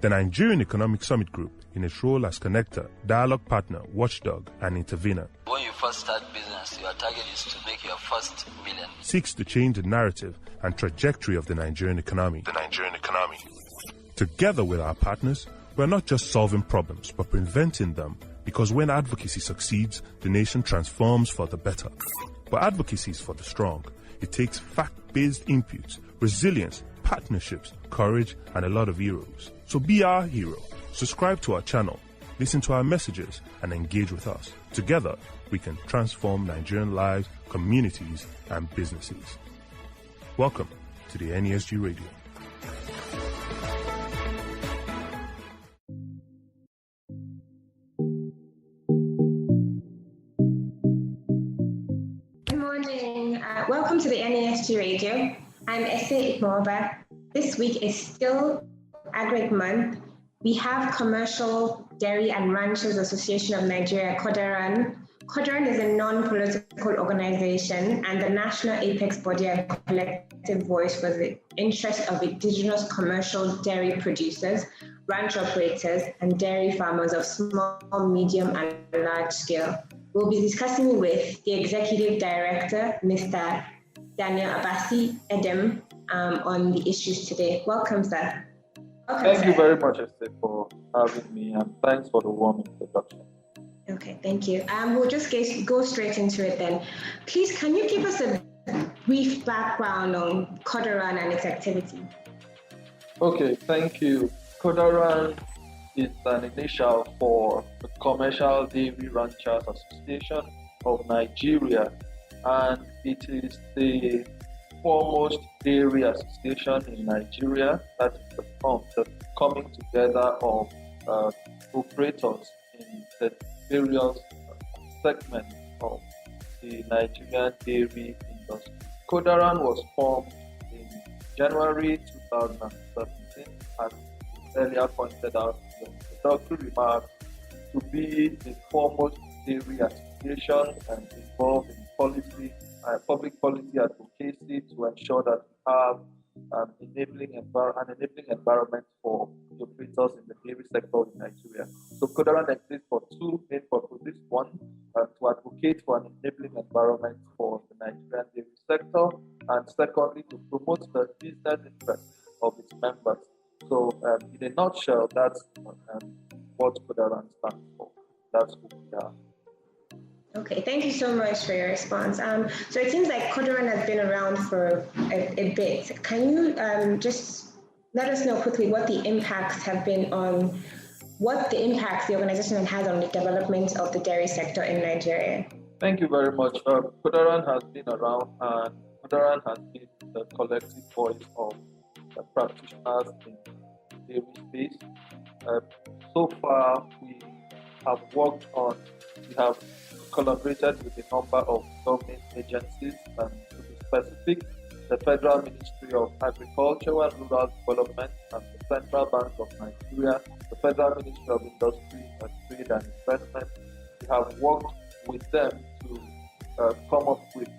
The Nigerian Economic Summit Group, in its role as connector, dialogue partner, watchdog, and intervener, when you first start business, your target is to make your first million. Seeks to change the narrative and trajectory of the Nigerian economy. Together with our partners, we're not just solving problems, but preventing them, because when advocacy succeeds, the nation transforms for the better. But advocacy is for the strong. It takes fact-based inputs, resilience, partnerships, courage, and a lot of heroes. So be our hero. Subscribe to our channel, listen to our messages, and engage with us. Together, we can transform Nigerian lives, communities, and businesses. Welcome to the NESG Radio. Good morning. Welcome to the NESG Radio. I'm Ese Ikmoba. This week is still Agric Month. We have Commercial Dairy and Ranchers Association of Nigeria, CODARAN. CODARAN is a non-political organization and the national apex body and collective voice for the interest of indigenous commercial dairy producers, ranch operators, and dairy farmers of small, medium, and large scale. We'll be discussing with the Executive Director, Mr. Daniel Abasi Edem, on the issues today. Welcome, sir. Thank you very much, Esther, for having me, and thanks for the warm introduction. Okay, thank you. We'll just go straight into it then. Please, can you give us a brief background on CODARAN and its activity? Okay, thank you. CODARAN is an initial for the Commercial Dairy Ranchers Association of Nigeria, and it is the foremost dairy association in Nigeria. That is the coming together of operators in the various segments of the Nigerian dairy industry. CODARAN was formed in January 2017, as earlier pointed out in the introductory remarks, to be the foremost dairy association and involved in public policy advocacy to ensure that we have an enabling environment for the operators in the dairy sector in Nigeria. So CODARAN exists for two main purposes. One, to advocate for an enabling environment for the Nigerian dairy sector, and secondly, to promote the business interests of its members. So in a nutshell, that's what CODARAN stands for. That's who we are. Okay, thank you so much for your response. So it seems like CODARAN has been around for a bit. Can you just let us know quickly what the impacts have been what the impacts the organization has on the development of the dairy sector in Nigeria? Thank you very much. CODARAN has been around, and CODARAN has been the collective voice of the practitioners in the dairy space. So far, we have collaborated with a number of government agencies, and to be specific, the Federal Ministry of Agriculture and Rural Development and the Central Bank of Nigeria, the Federal Ministry of Industry and Trade and Investment. We have worked with them to come up with,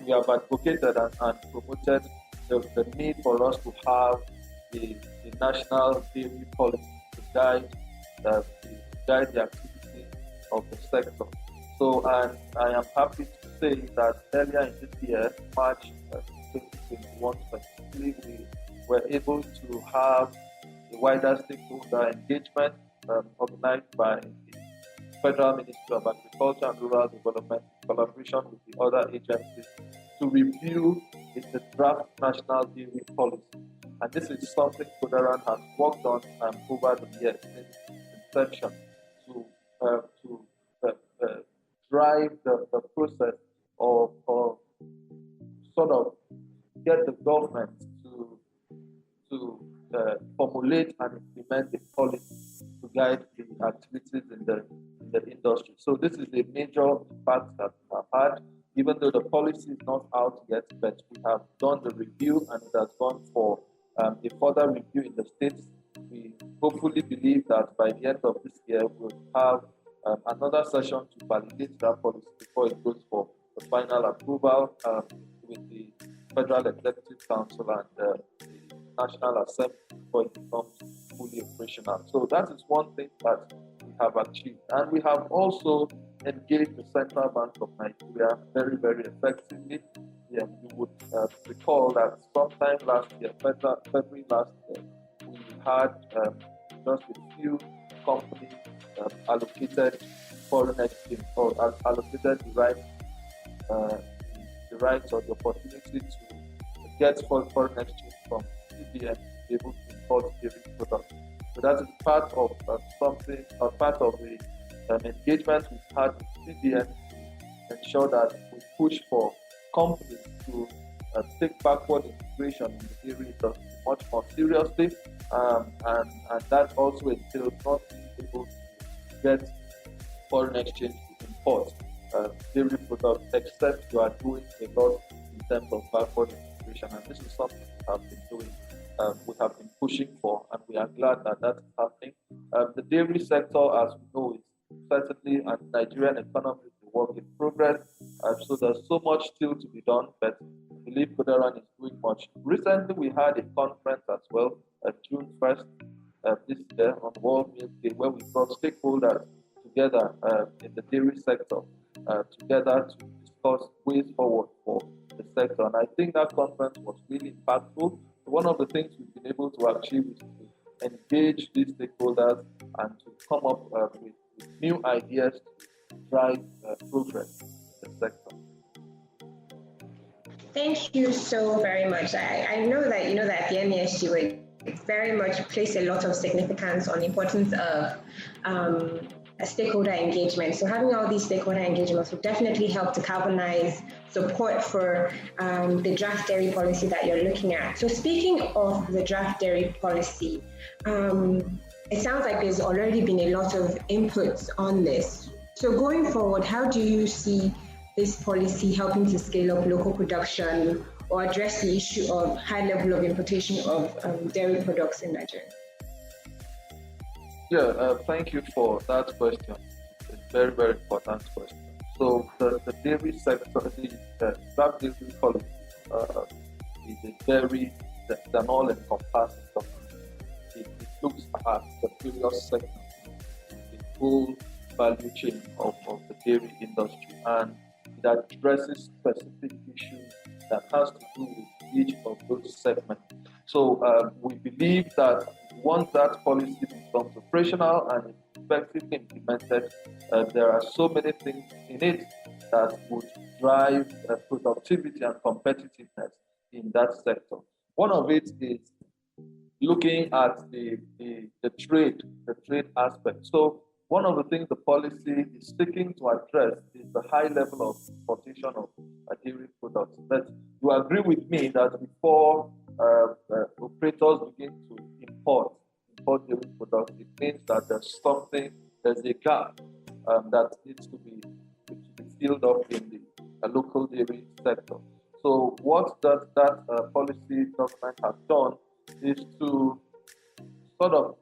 we have advocated and promoted the need for us to have a national dairy policy to guide the activity of the sector. So, and I am happy to say that earlier in this year, March 2021 specifically, we were able to have a wider stakeholder engagement organized by the Federal Ministry of Agriculture and Rural Development in collaboration with the other agencies to review the draft national dairy policy. And this is something CODARAN has worked on over the years since inception to drive the process of sort of get the government to formulate and implement the policy to guide the activities in the industry. So this is a major impact that we have had, even though the policy is not out yet, but we have done the review and it has gone for a further review in the states. We hopefully believe that by the end of this year, we'll have another session to validate that policy before it goes for the final approval with the Federal Executive Council and the National Assembly before it becomes fully operational. So that is one thing that we have achieved. And we have also engaged the Central Bank of Nigeria very, very effectively. Yeah, you would recall that sometime last year, February last year, we had just a few companies allocated foreign exchange or allocated the rights or the opportunity to get foreign exchange from CBN to be able to import dairy products. So that is part of something, or part of the engagement we've had with CBN to ensure that we push for companies to take backward integration in the dairy industry much more seriously, and that also entails not being able to get foreign exchange to import dairy products, except you are doing a lot in terms of backward integration. And this is something we have been doing, we have been pushing for, and we are glad that that is happening. The dairy sector, as we know, is certainly a Nigerian economy is a work in progress. So there's so much still to be done, but I believe Kodaran is doing much. Recently, we had a conference as well, June 1st this year on World Milk Day, where we brought stakeholders together in the dairy sector, together to discuss ways forward for the sector. And I think that conference was really impactful. One of the things we've been able to achieve is to engage these stakeholders and to come up with new ideas to drive progress in the sector. Thank you so very much. I know that you know that the NESG would very much place a lot of significance on the importance of a stakeholder engagement. So having all these stakeholder engagements will definitely help to galvanize support for the draft dairy policy that you're looking at. So speaking of the draft dairy policy, it sounds like there's already been a lot of inputs on this. So going forward, how do you see this policy helping to scale up local production or address the issue of high level of importation of dairy products in Nigeria? Yeah, thank you for that question. It's a very, very important question. So the dairy sector, the draft dairy policy is an all-encompassing document. It looks at the various segments, the whole value chain of the dairy industry, and it addresses specific issues that has to do with each of those segments. So we believe that once that policy becomes operational and effectively implemented, there are so many things in it that would drive productivity and competitiveness in that sector. One of it is looking at the trade aspect. So one of the things the policy is seeking to address is the high level of importation of dairy products. But you agree with me that before operators begin to import dairy products, it means that there's a gap that needs to be filled up in the local dairy sector. So what that policy document has done is to sort of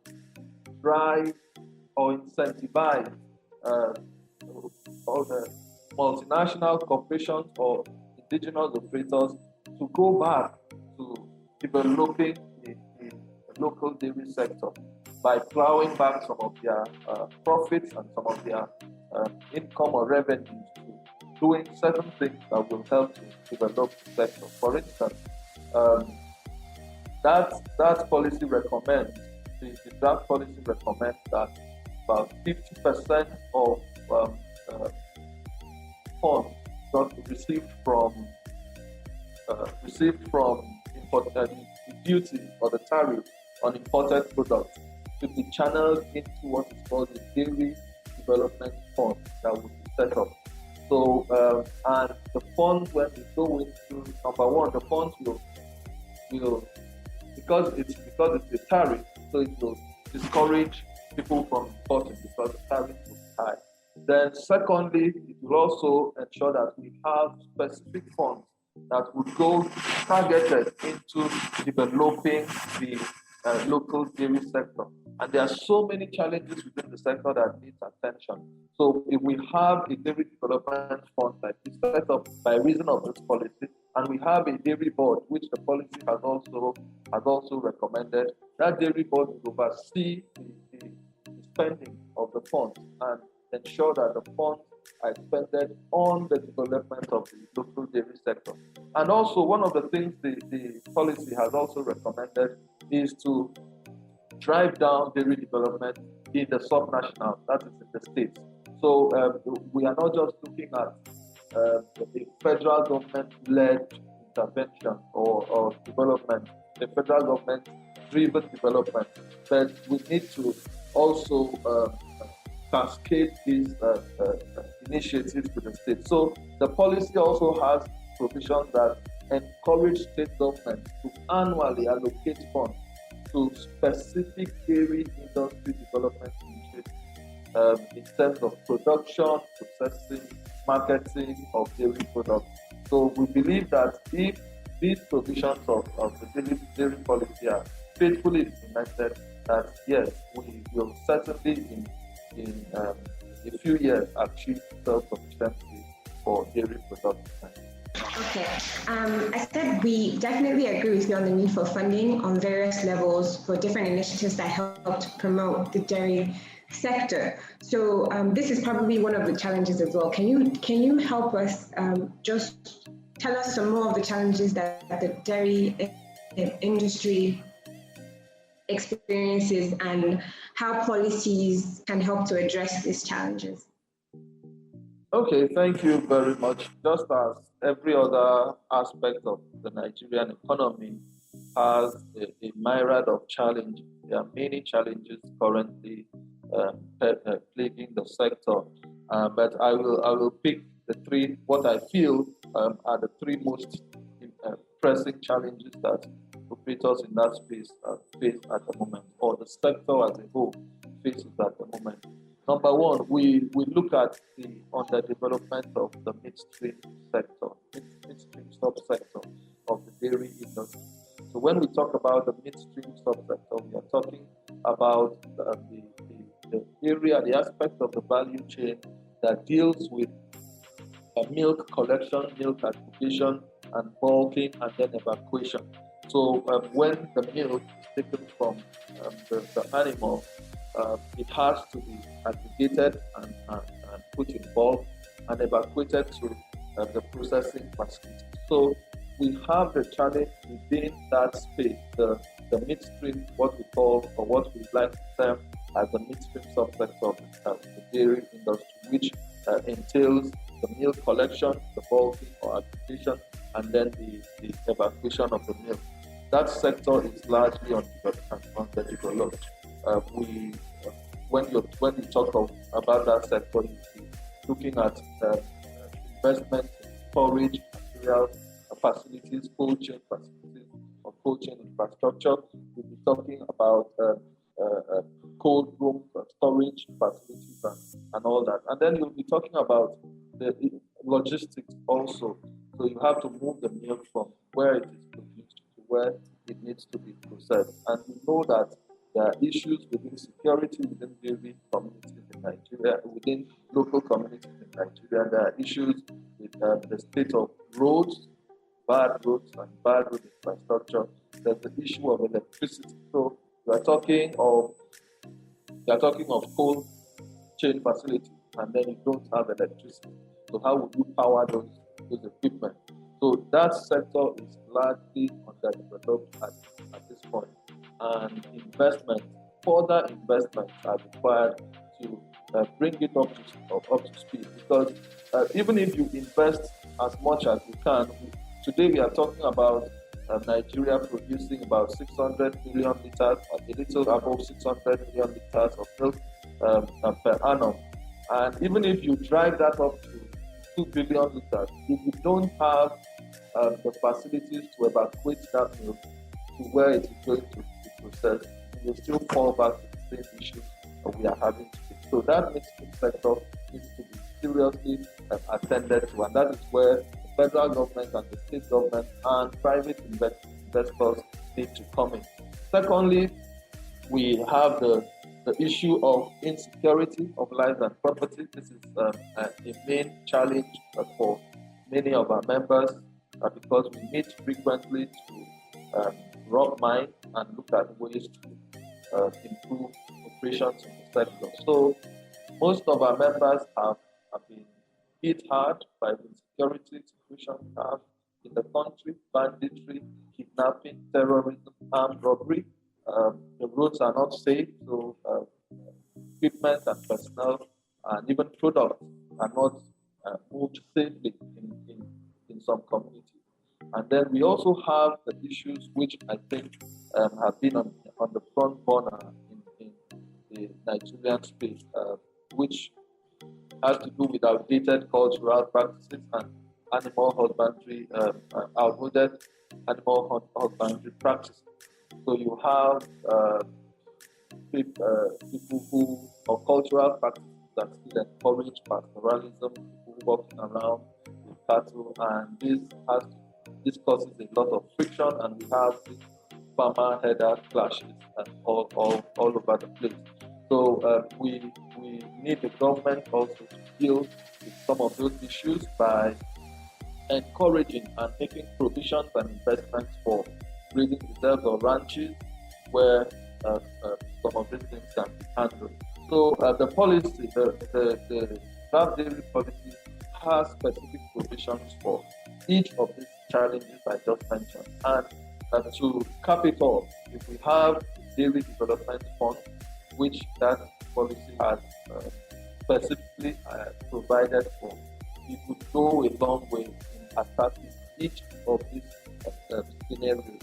drive or incentivize all the multinational corporations or indigenous operators to go back to developing the local dairy sector by plowing back some of their profits and some of their income or revenues to doing certain things that will help to develop the sector. For instance, that policy recommends, the draft policy recommends that about 50% of funds received from the duty or the tariff on imported products to be channeled into what is called the Dairy Development Fund that will be set up. So, and the funds, when we go into number one, the funds will because it's a tariff, so it will discourage people from importing because the tariff is high. Then, secondly, it will also ensure that we have specific funds that would go targeted into developing the local dairy sector. And there are so many challenges within the sector that needs attention. So if we have a dairy development fund that is set up by reason of this policy, and we have a dairy board, which the policy has also recommended, that dairy board will oversee the spending of the funds and ensure that the funds are expended on the development of the local dairy sector. And also, one of the things the policy has also recommended is to drive down dairy development in the subnational, that is in the states. So we are not just looking at the federal government-led intervention or development, the federal government-driven development, but we need to also cascade these initiatives to the state. So the policy also has provisions that encourage state governments to annually allocate funds to specific dairy industry development initiatives in terms of production, processing, marketing of dairy products. So we believe that if these provisions of the dairy policy are faithfully implemented, that yes, we will certainly in a few years achieve self-sufficiency for dairy production. Okay. I said we definitely agree with you on the need for funding on various levels for different initiatives that help to promote the dairy sector. So this is probably one of the challenges as well. Can you help us just tell us some more of the challenges that the dairy industry experiences and how policies can help to address these challenges? Okay, thank you very much. Just as every other aspect of the Nigerian economy has a myriad of challenges, there are many challenges currently plaguing the sector. But I will pick the three, what I feel are the three most pressing challenges that operators in that space face at the moment, or the sector as a whole faces at the moment. Number one, we look at the underdevelopment of the midstream sector, midstream subsector of the dairy industry. So when we talk about the midstream subsector, we are talking about the area, the aspect of the value chain that deals with milk collection, milk aggregation, and bulking, and then evacuation. So when the milk is taken from the animal, it has to be aggregated and put in bulk and evacuated to the processing facility. So we have the challenge within that space, the midstream, what we call, or what we like to term as the midstream subsector of the dairy industry, which entails the milk collection, the bulking or aggregation, and then the evacuation of the milk. That sector is largely underdeveloped. When you talk about that sector, you're looking at investment in storage materials, facilities, cold chain facilities, or cold chain infrastructure. We'll be talking about cold room storage facilities and all that. And then you'll be talking about the logistics also. So you have to move the milk from where it is produced to where it needs to be processed. And we know that there are issues within security within dairy communities in Nigeria, within local communities in Nigeria. There are issues with the state of roads, bad roads and bad road infrastructure. There's the issue of electricity. So we are talking of cold chain facilities, and then you don't have electricity. So how would you power those equipment? So that sector is largely underdeveloped at this point. And further investments are required to bring it up to speed. Because even if you invest as much as you can, today we are talking about Nigeria producing about 600 million liters, or a little above 600 million liters of milk per annum. And even if you drive that up to 2 billion liters, if you don't have the facilities to evacuate that milk to where it is going to be processed, you will still fall back to the same issues that we are having today. So that midstream sector needs to be seriously attended to, and that is where the federal government and the state government and private investors need to come in. Secondly, we have the issue of insecurity of life and property. This is a main challenge for many of our members because we meet frequently to rub mind and look at ways to improve operations in the sector. So most of our members have been hit hard by the insecurity situation we have in the country: banditry, kidnapping, terrorism, armed robbery. The roads are not safe, so equipment and personnel and even products are not moved safely in some communities. And then we also have the issues which I think have been on the front burner in the Nigerian space, which has to do with outdated cultural practices and animal husbandry, outmoded animal husbandry practices. So you have people who, or cultural practices that still encourage pastoralism, people walking around with cattle, and this causes a lot of friction, and we have these farmer header clashes all over the place. So we need the government also to deal with some of those issues by encouraging and making provisions and investments for breeding reserves or ranches where some of these things can be handled. So the policy, the draft dairy policy has specific provisions for each of these challenges I just mentioned. And to cap it off, if we have dairy development fund, which that policy has specifically provided for, it would go a long way in attacking each of these scenarios.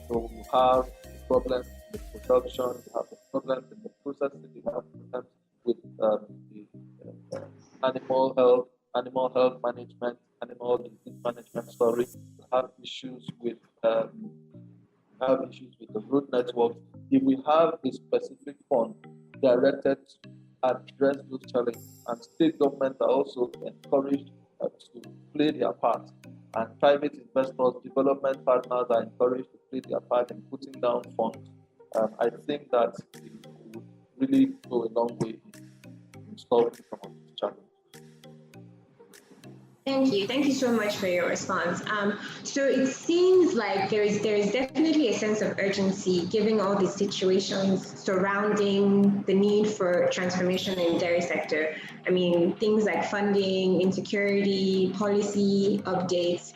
So you have the problems in the production, you have the problems in the processing, you have problems with the animal health management, animal disease management. You have issues with the road network. If we have a specific fund directed to address those challenges, and state governments are also encouraged to play their part, and private investors, development partners are encouraged to play their part in putting down funds, I think that it would really go a long way in solving some of these challenges. Thank you so much for your response. So it seems like there is definitely a sense of urgency given all the situations surrounding the need for transformation in the dairy sector. I mean, things like funding, insecurity, policy updates,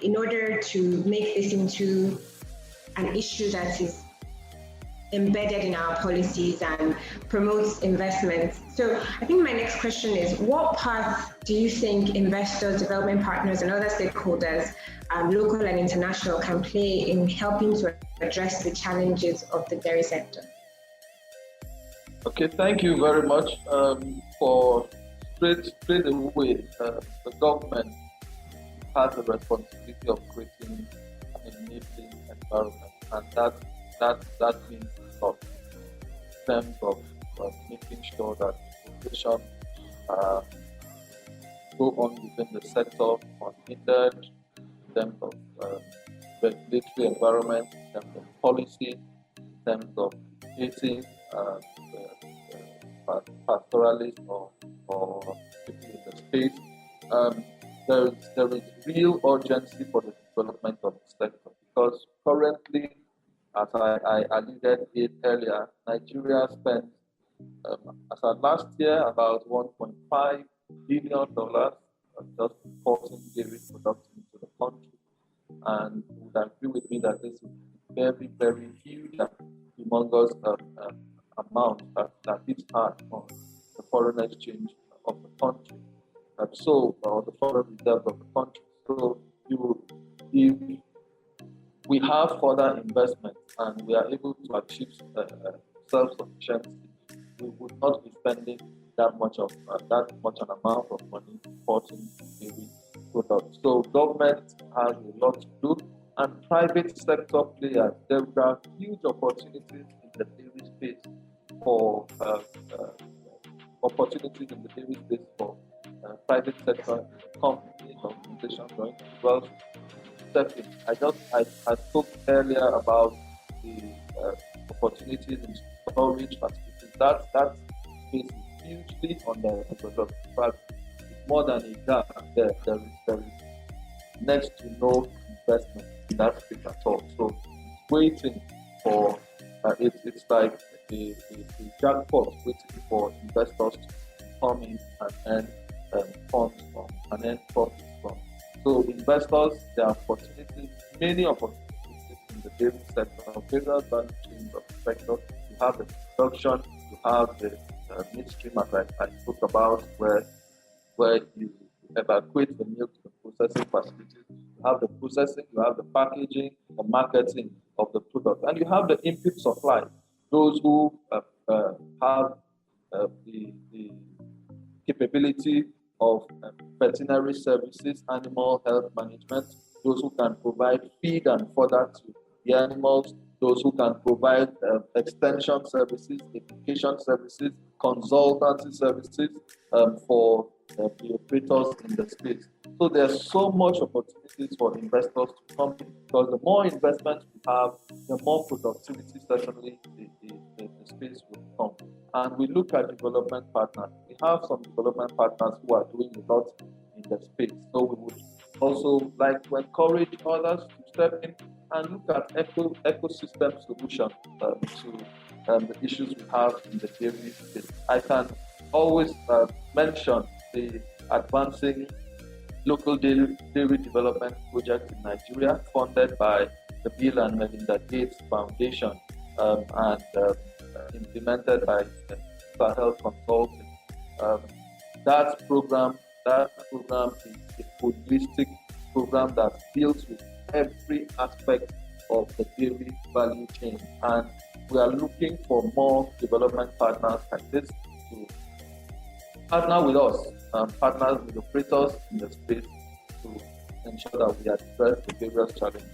in order to make this into an issue that is embedded in our policies and promotes investments. So I think my next question is, what path do you think investors, development partners, and other stakeholders, local and international, can play in helping to address the challenges of the dairy sector? Okay, thank you very much for straight away. The government has the responsibility of creating an enabling environment, and that means in terms of making sure that innovation go on within the sector unhindered, in terms of regulatory environment, in terms of policy, in terms of educating pastoralists or people in the space. There is real urgency for the development of the sector, because currently, as I alluded it earlier, Nigeria spent, as of last year, about $1.5 billion just importing dairy products into the country. And you would agree with me that this is very, very huge and humongous amount that hits hard on the foreign exchange of the country. Or the foreign reserve of the country. So if we have further investment and we are able to achieve self-sufficiency, we would not be spending that much an amount of money importing dairy products. So government has a lot to do, and private sector players. There are huge opportunities in the dairy space for private sector companies, organizations, or individuals. I spoke earlier about opportunities in storage facilities. That space is hugely underdeveloped. In fact, it's more than a gap. There is next to no investment in that space at all. So it's waiting for it's like a jackpot waiting for investors to come in and earn funds from and earn profits from. So investors, there are opportunities, many opportunities in the dairy sector, various value chains of the sector. You have the production, you have the midstream, as I spoke about, where you evacuate the milk to the processing facilities. You have the processing, you have the packaging, the marketing of the product, and you have the input supply. Those who have the capability of veterinary services, animal health management, those who can provide feed and fodder to the animals, those who can provide extension services, education services, consultancy services for the operators in the space. So there's so much opportunities for investors to come in, because the more investment we have, the more productivity certainly the space will come. And we look at development partners. We have some development partners who are doing a lot in the space. So we would also like to encourage others to step in and look at ecosystem solutions to the issues we have in the dairy space. I can always mention the Advancing Local Dairy Development Project in Nigeria, funded by the Bill and Melinda Gates Foundation and implemented by Sahel Consulting. That program is a holistic program that deals with every aspect of the dairy value chain, and we are looking for more development partners like this to partner with us, partners with operators in the space to ensure that we address the various challenges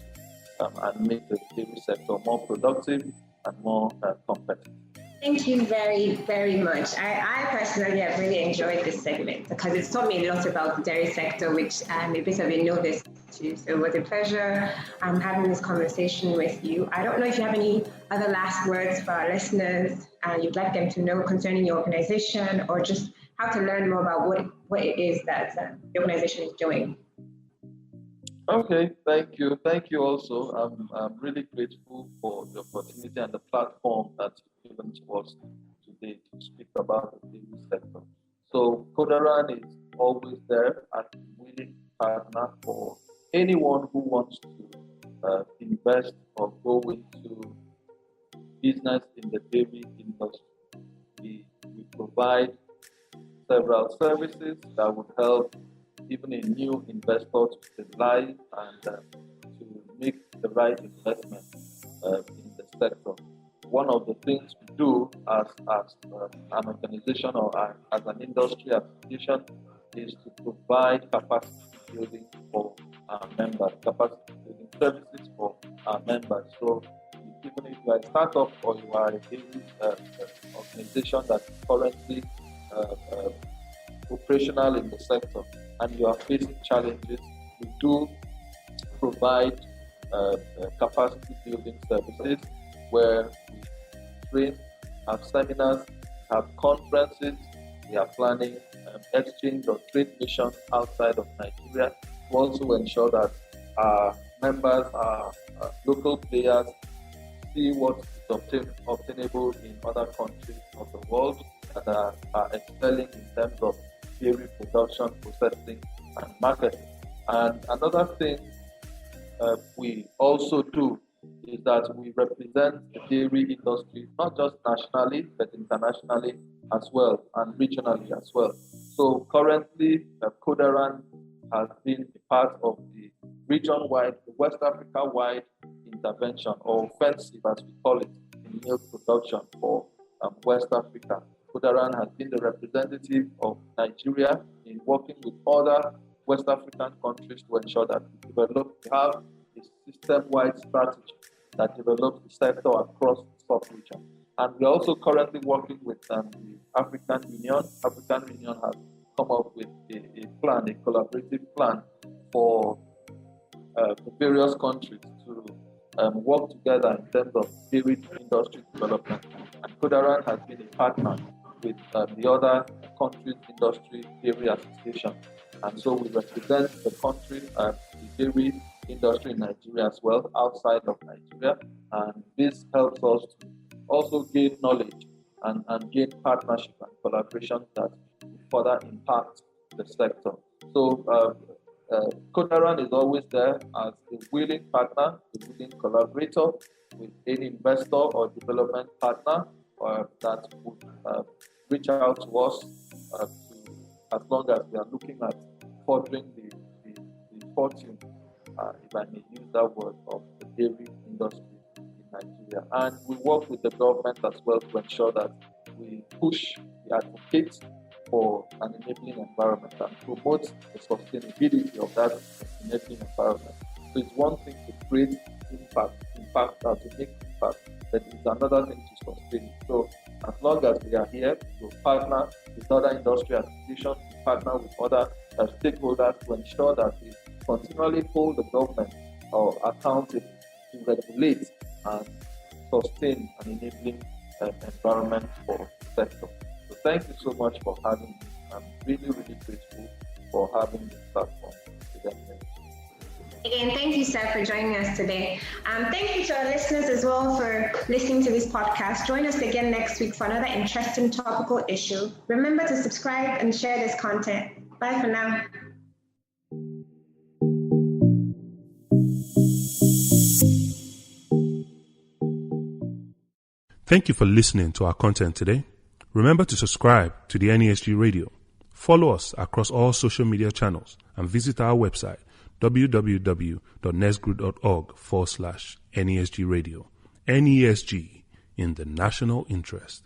and make the dairy sector more productive and more competitive. Thank you very, very much. I personally have really enjoyed this segment because it's taught me a lot about the dairy sector, which I'm a bit of a novice to. So it was a pleasure having this conversation with you. I don't know if you have any other last words for our listeners you'd like them to know concerning your organization, or just how to learn more about what it is that the organization is doing. Okay, thank you. Thank you also. I'm really grateful for the opportunity and the platform that you've given to us today to speak about the dairy sector. So Kodaran is always there as a willing partner for anyone who wants to invest or go into business in the dairy industry. We provide several services that would help even a new investor to stabilize and to make the right investment in the sector. One of the things we do as an organization or as an industry association is to provide capacity building for our members, capacity building services for our members. So even if you are a startup or you are a organization that is currently operational in the sector and you are facing challenges, we do provide capacity building services where we train, have seminars, have conferences. We are planning exchange or trade missions outside of Nigeria to also ensure that our members, our local players, see what is obtainable in other countries of the world that are excelling in terms of dairy production, processing, and marketing. And another thing we also do is that we represent the dairy industry not just nationally but internationally as well and regionally as well. So currently, Kodaran has been a part of the region-wide, the West Africa-wide intervention or offensive, as we call it, in milk production for West Africa. Kodaran has been the representative of Nigeria in working with other West African countries to ensure that we have a system-wide strategy that develops the sector across the sub-region. And we're also currently working with the African Union. African Union has come up with a plan, a collaborative plan for the various countries to work together in terms of dairy industry development. And Kodaran has been a partner with the other countries' industry dairy association. And so we represent the country, the dairy industry in Nigeria as well, outside of Nigeria. And this helps us to also gain knowledge and gain partnership and collaboration that further impact the sector. So Kodaran is always there as a willing partner, a willing collaborator with any investor or development partner that would reach out to us as long as we are looking at furthering the fortune, if I may use that word, of the dairy industry in Nigeria. And we work with the government as well to ensure that we push, we advocate for an enabling environment and promote the sustainability of that enabling environment. So it's one thing to create impact to make impact, but it's another thing to sustain it. So as long as we are here, we'll partner with other industry associations, we partner with other stakeholders to ensure that we continually hold the government accountable to regulate and sustain an enabling environment for the sector. So thank you so much for having me. I'm really, really grateful for having this platform today. Again, thank you, sir, for joining us today. Thank you to our listeners as well for listening to this podcast. Join us again next week for another interesting topical issue. Remember to subscribe and share this content. Bye for now. Thank you for listening to our content today. Remember to subscribe to the NESG Radio. Follow us across all social media channels and visit our website www.nesgru.org/NESG Radio. NESG, in the national interest.